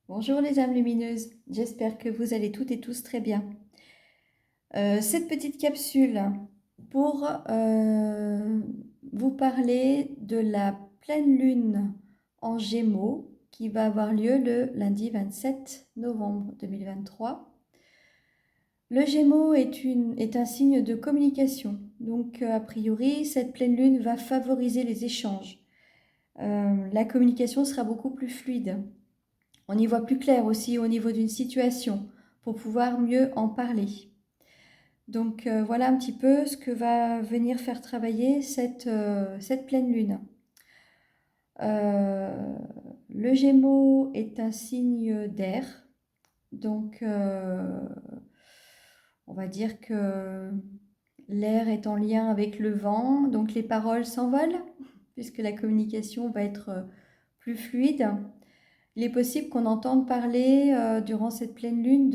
Bonjour les âmes lumineuses, j'espère que vous allez toutes et tous très bien. Cette petite capsule pour vous parler de la pleine lune en Gémeaux qui va avoir lieu le lundi 27 novembre 2023. Le Gémeaux est un signe de communication, donc a priori cette pleine lune va favoriser les échanges. La communication sera beaucoup plus fluide. On y voit plus clair aussi au niveau d'une situation pour pouvoir mieux en parler. Donc voilà un petit peu ce que va venir faire travailler cette pleine lune. Le Gémeaux est un signe d'air, donc on va dire que l'air est en lien avec le vent, donc les paroles s'envolent puisque la communication va être plus fluide. Il est possible qu'on entende parler durant cette pleine lune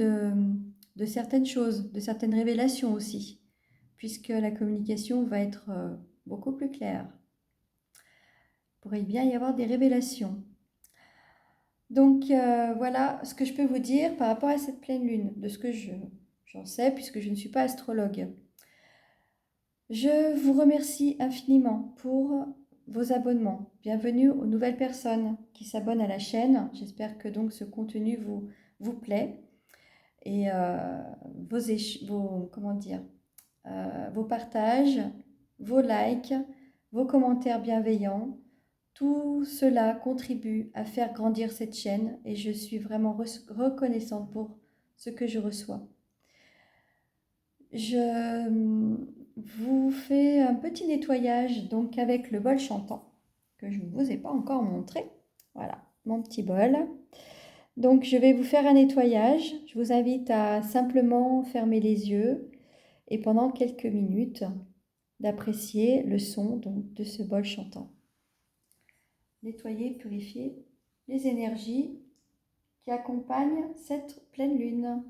de certaines choses, de certaines révélations aussi, puisque la communication va être beaucoup plus claire. Il pourrait bien y avoir des révélations. Donc voilà ce que je peux vous dire par rapport à cette pleine lune, de ce que j'en sais, puisque je ne suis pas astrologue. Je vous remercie infiniment pour vos abonnements. Bienvenue aux nouvelles personnes qui s'abonnent à la chaîne. J'espère que donc ce contenu vous plaît. Et vos partages, vos likes, vos commentaires bienveillants, tout cela contribue à faire grandir cette chaîne et je suis vraiment reconnaissante pour ce que je reçois. Je vous fais un petit nettoyage donc avec le bol chantant que je ne vous ai pas encore montré. Voilà, mon petit bol. Donc je vais vous faire un nettoyage. Je vous invite à simplement fermer les yeux et pendant quelques minutes d'apprécier le son donc, de ce bol chantant. Nettoyer, purifier les énergies qui accompagnent cette pleine lune.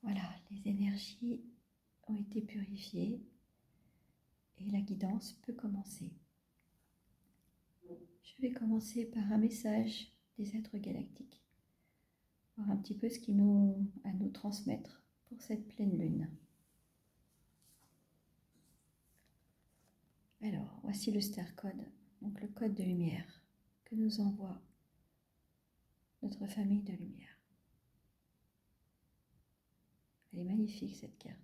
Voilà, les énergies ont été purifiées et la guidance peut commencer. Je vais commencer par un message des êtres galactiques, voir un petit peu ce qu'ils ont à nous transmettre pour cette pleine lune. Alors, voici le Star Code, donc le code de lumière que nous envoie notre famille de lumière. Elle est magnifique cette carte.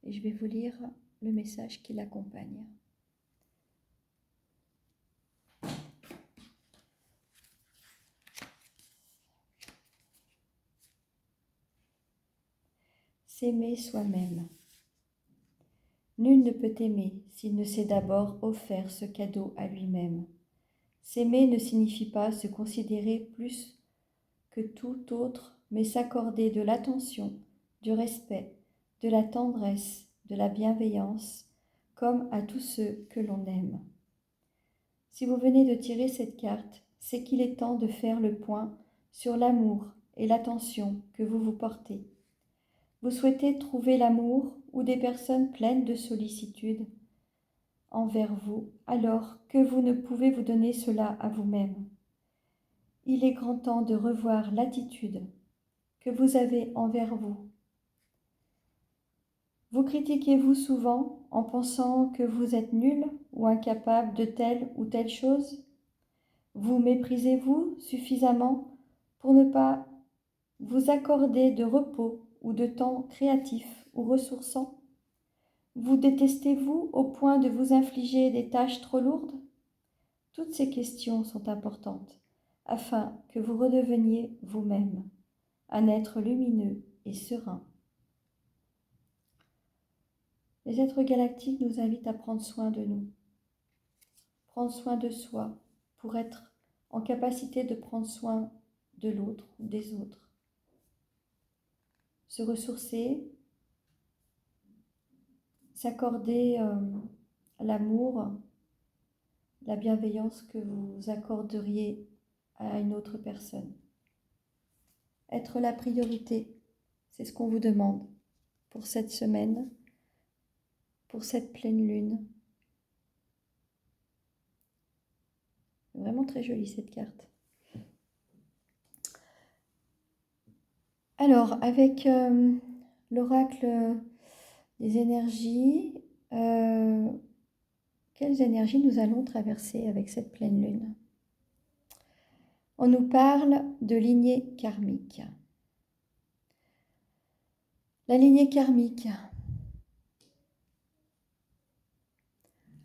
Et je vais vous lire le message qui l'accompagne. S'aimer soi-même. Nul ne peut aimer s'il ne s'est d'abord offert ce cadeau à lui-même. S'aimer ne signifie pas se considérer plus que tout autre, mais s'accorder de l'attention, du respect, de la tendresse, de la bienveillance, comme à tous ceux que l'on aime. Si vous venez de tirer cette carte, c'est qu'il est temps de faire le point sur l'amour et l'attention que vous vous portez. Vous souhaitez trouver l'amour ou des personnes pleines de sollicitude envers vous, alors que vous ne pouvez vous donner cela à vous-même. Il est grand temps de revoir l'attitude que vous avez envers vous. Vous critiquez-vous souvent en pensant que vous êtes nul ou incapable de telle ou telle chose? Vous méprisez-vous suffisamment pour ne pas vous accorder de repos ou de temps créatif ou ressourçant? Vous détestez-vous au point de vous infliger des tâches trop lourdes? Toutes ces questions sont importantes afin que vous redeveniez vous-même, un être lumineux et serein. Les êtres galactiques nous invitent à prendre soin de nous, prendre soin de soi pour être en capacité de prendre soin de l'autre ou des autres. Se ressourcer, s'accorder l'amour, la bienveillance que vous accorderiez à une autre personne. Être la priorité, c'est ce qu'on vous demande pour cette semaine, pour cette pleine lune. Vraiment très jolie cette carte. Alors, avec l'oracle des énergies, quelles énergies nous allons traverser avec cette pleine lune? On nous parle de lignée karmique. La lignée karmique.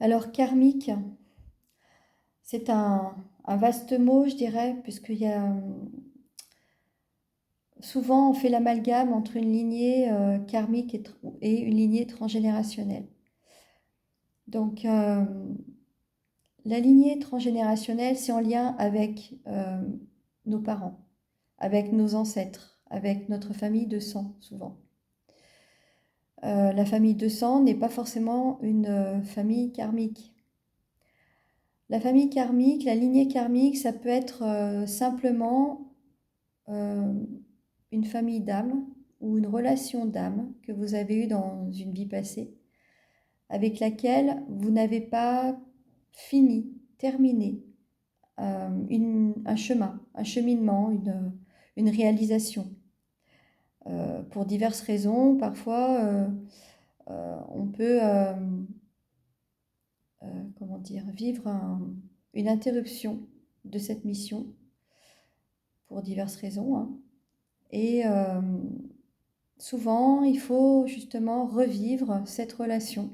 Alors, karmique, c'est un vaste mot, je dirais, puisqu'il y a souvent on fait l'amalgame entre une lignée karmique et une lignée transgénérationnelle. Donc, la lignée transgénérationnelle, c'est en lien avec nos parents, avec nos ancêtres, avec notre famille de sang, souvent. La famille de sang n'est pas forcément une famille karmique. La famille karmique, la lignée karmique, ça peut être simplement une famille d'âme ou une relation d'âme que vous avez eue dans une vie passée, avec laquelle vous n'avez pas fini, terminé un chemin, un cheminement, une réalisation. Pour diverses raisons, parfois on peut vivre une interruption de cette mission pour diverses raisons. Hein. Et souvent, il faut justement revivre cette relation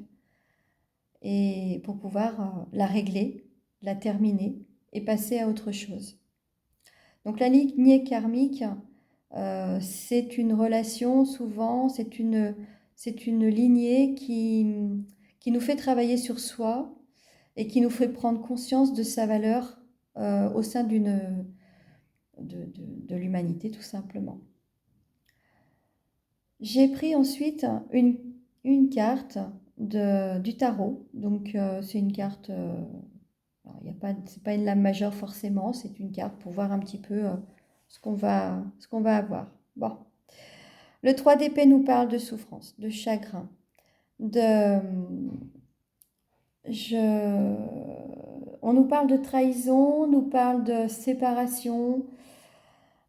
et pour pouvoir la régler, la terminer et passer à autre chose. Donc la lignée karmique, c'est une relation, souvent, c'est une lignée qui nous fait travailler sur soi et qui nous fait prendre conscience de sa valeur au sein de l'humanité, tout simplement. J'ai pris ensuite une carte du tarot. Donc, c'est une carte, c'est pas une lame majeure forcément, c'est une carte pour voir un petit peu ce qu'on va avoir. Bon. Le 3 d'épée nous parle de souffrance, de chagrin, on nous parle de trahison, on nous parle de séparation.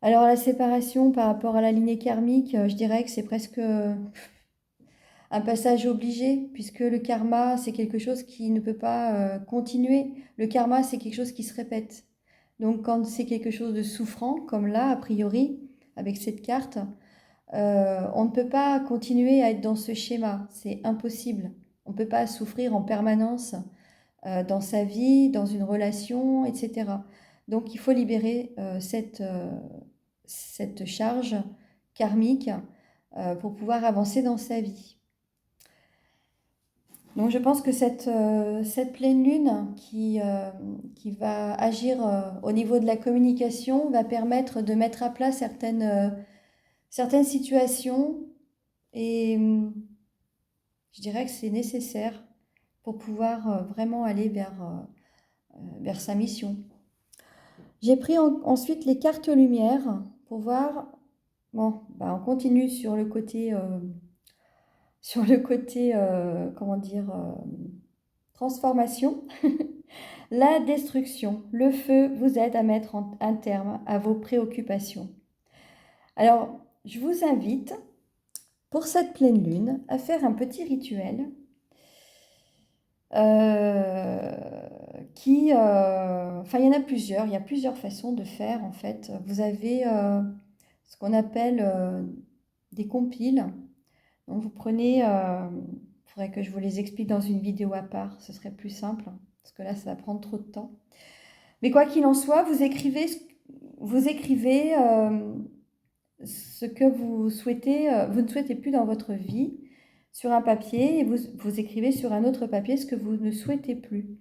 Alors la séparation par rapport à la lignée karmique, je dirais que c'est presque un passage obligé, puisque le karma, c'est quelque chose qui ne peut pas continuer. Le karma, c'est quelque chose qui se répète. Donc quand c'est quelque chose de souffrant, comme là, a priori, avec cette carte, on ne peut pas continuer à être dans ce schéma. C'est impossible. On ne peut pas souffrir en permanence dans sa vie, dans une relation, etc. Donc il faut libérer cette charge karmique pour pouvoir avancer dans sa vie. Donc je pense que cette pleine lune qui va agir au niveau de la communication va permettre de mettre à plat certaines situations et je dirais que c'est nécessaire pour pouvoir vraiment aller vers sa mission. J'ai pris ensuite les cartes lumière pour voir, bon, bah on continue sur le côté, comment dire, transformation. La destruction, le feu vous aide à mettre un terme à vos préoccupations. Alors, je vous invite, pour cette pleine lune, à faire un petit rituel il y en a plusieurs, il y a plusieurs façons de faire en fait. Vous avez ce qu'on appelle des compiles. Donc vous prenez, il faudrait que je vous les explique dans une vidéo à part, ce serait plus simple, parce que là ça va prendre trop de temps. Mais quoi qu'il en soit, vous écrivez ce que vous souhaitez, vous ne souhaitez plus dans votre vie sur un papier et vous écrivez sur un autre papier ce que vous ne souhaitez plus.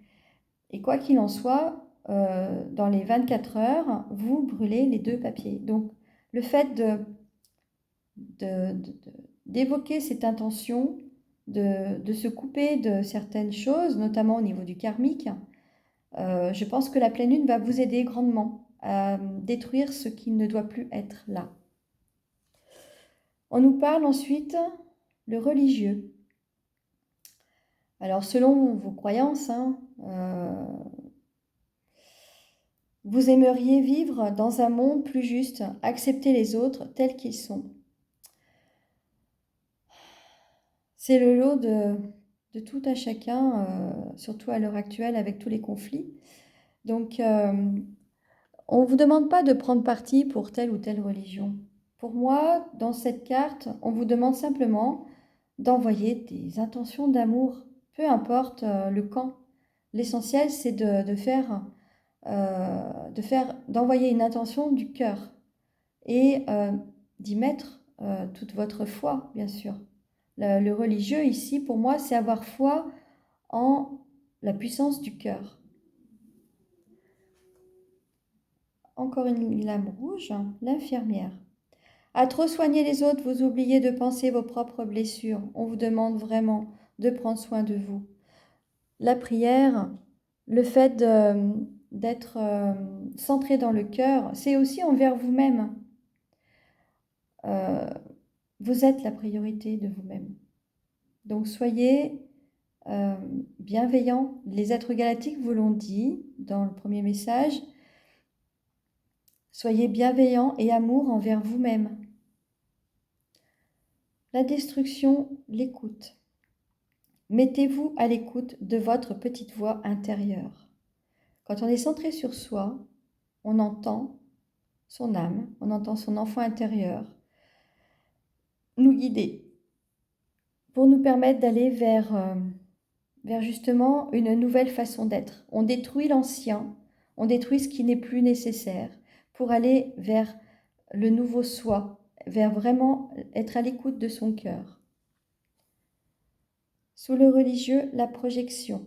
Et quoi qu'il en soit, dans les 24 heures, vous brûlez les deux papiers. Donc, le fait d'évoquer cette intention, de se couper de certaines choses, notamment au niveau du karmique, je pense que la pleine lune va vous aider grandement à détruire ce qui ne doit plus être là. On nous parle ensuite le religieux. Alors, selon vos croyances, vous aimeriez vivre dans un monde plus juste, accepter les autres tels qu'ils sont. C'est le lot de tout à chacun, surtout à l'heure actuelle avec tous les conflits. Donc, on ne vous demande pas de prendre parti pour telle ou telle religion. Pour moi, dans cette carte, on vous demande simplement d'envoyer des intentions d'amour, peu importe le camp. L'essentiel, c'est d'envoyer une intention du cœur et d'y mettre toute votre foi, bien sûr. Le religieux, ici, pour moi, c'est avoir foi en la puissance du cœur. Encore une lame rouge, l'infirmière. À trop soigner les autres, vous oubliez de penser vos propres blessures. On vous demande vraiment de prendre soin de vous. La prière, le fait d'être centré dans le cœur, c'est aussi envers vous-même. Vous êtes la priorité de vous-même. Donc soyez bienveillants. Les êtres galactiques vous l'ont dit dans le premier message. Soyez bienveillants et amour envers vous-même. La destruction, l'écoute. Mettez-vous à l'écoute de votre petite voix intérieure. Quand on est centré sur soi, on entend son âme, on entend son enfant intérieur nous guider pour nous permettre d'aller vers justement une nouvelle façon d'être. On détruit l'ancien, on détruit ce qui n'est plus nécessaire pour aller vers le nouveau soi, vers vraiment être à l'écoute de son cœur. Sous le religieux, la projection.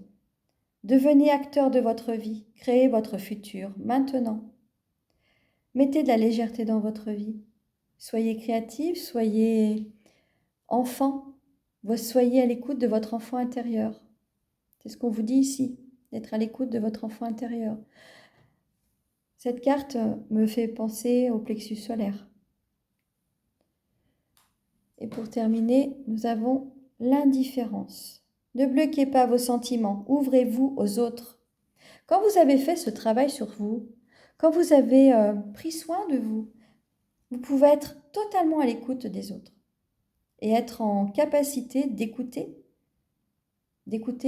Devenez acteur de votre vie, créez votre futur maintenant. Mettez de la légèreté dans votre vie. Soyez créatif, soyez enfant, soyez à l'écoute de votre enfant intérieur. C'est ce qu'on vous dit ici, d'être à l'écoute de votre enfant intérieur. Cette carte me fait penser au plexus solaire. Et pour terminer, nous avons l'indifférence. Ne bloquez pas vos sentiments, ouvrez-vous aux autres. Quand vous avez fait ce travail sur vous, quand vous avez pris soin de vous, vous pouvez être totalement à l'écoute des autres et être en capacité d'écouter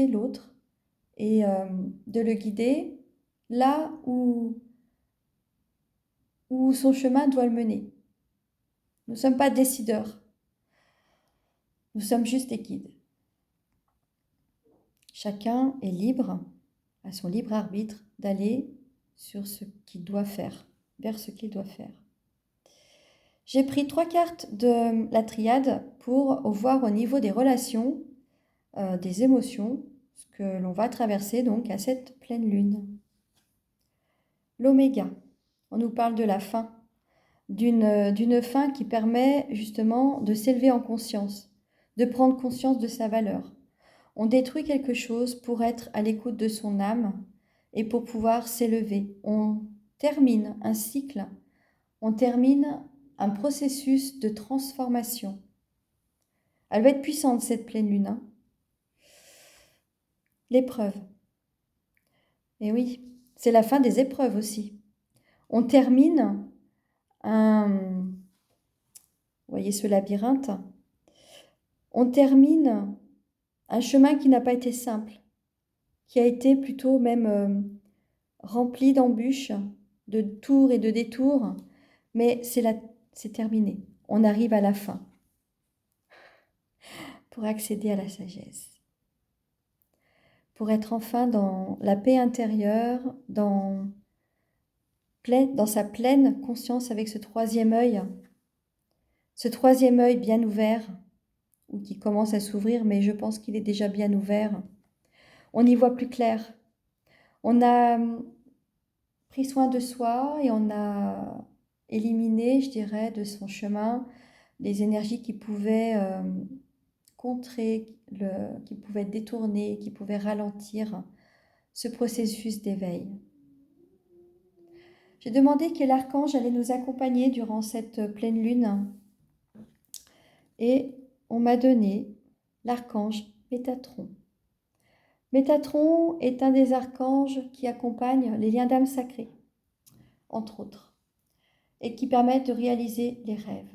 l'autre et de le guider là où son chemin doit le mener. Nous ne sommes pas décideurs, nous sommes juste des guides. Chacun est libre, à son libre arbitre, d'aller sur ce qu'il doit faire, vers ce qu'il doit faire. J'ai pris 3 cartes de la triade pour voir au niveau des relations des émotions, ce que l'on va traverser donc à cette pleine lune. L'oméga, on nous parle de la fin, d'une fin qui permet justement de s'élever en conscience, de prendre conscience de sa valeur. On détruit quelque chose pour être à l'écoute de son âme et pour pouvoir s'élever. On termine un cycle, on termine un processus de transformation. Elle va être puissante cette pleine lune. Hein. L'épreuve. Et oui, c'est la fin des épreuves aussi. On termine un... Vous voyez ce labyrinthe? On termine un chemin qui n'a pas été simple, qui a été plutôt même rempli d'embûches, de tours et de détours, mais c'est terminé. On arrive à la fin pour accéder à la sagesse, pour être enfin dans la paix intérieure, dans sa pleine conscience avec ce troisième œil bien ouvert, ou qui commence à s'ouvrir, mais je pense qu'il est déjà bien ouvert. On y voit plus clair. On a pris soin de soi et on a éliminé, je dirais, de son chemin les énergies qui pouvaient contrer, qui pouvaient détourner, qui pouvaient ralentir ce processus d'éveil. J'ai demandé quel archange allait nous accompagner durant cette pleine lune et on m'a donné l'archange Métatron. Métatron est un des archanges qui accompagne les liens d'âme sacrés, entre autres, et qui permettent de réaliser les rêves.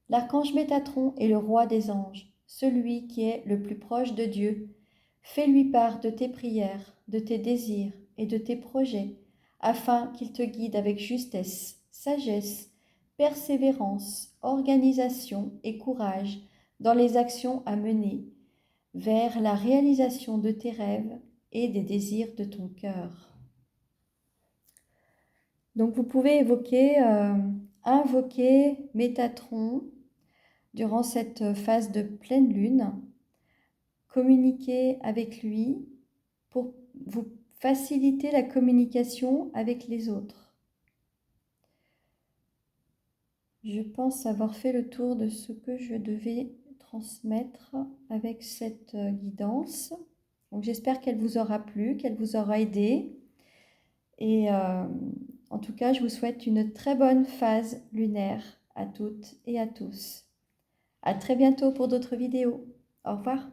L'archange Métatron est le roi des anges, celui qui est le plus proche de Dieu. Fais-lui part de tes prières, de tes désirs et de tes projets, afin qu'il te guide avec justesse, sagesse, persévérance, organisation et courage dans les actions à mener, vers la réalisation de tes rêves et des désirs de ton cœur. Donc vous pouvez invoquer Métatron durant cette phase de pleine lune, communiquer avec lui pour vous faciliter la communication avec les autres. Je pense avoir fait le tour de ce que je devais transmettre avec cette guidance. Donc j'espère qu'elle vous aura plu, qu'elle vous aura aidé. Et en tout cas, je vous souhaite une très bonne phase lunaire à toutes et à tous. À très bientôt pour d'autres vidéos. Au revoir.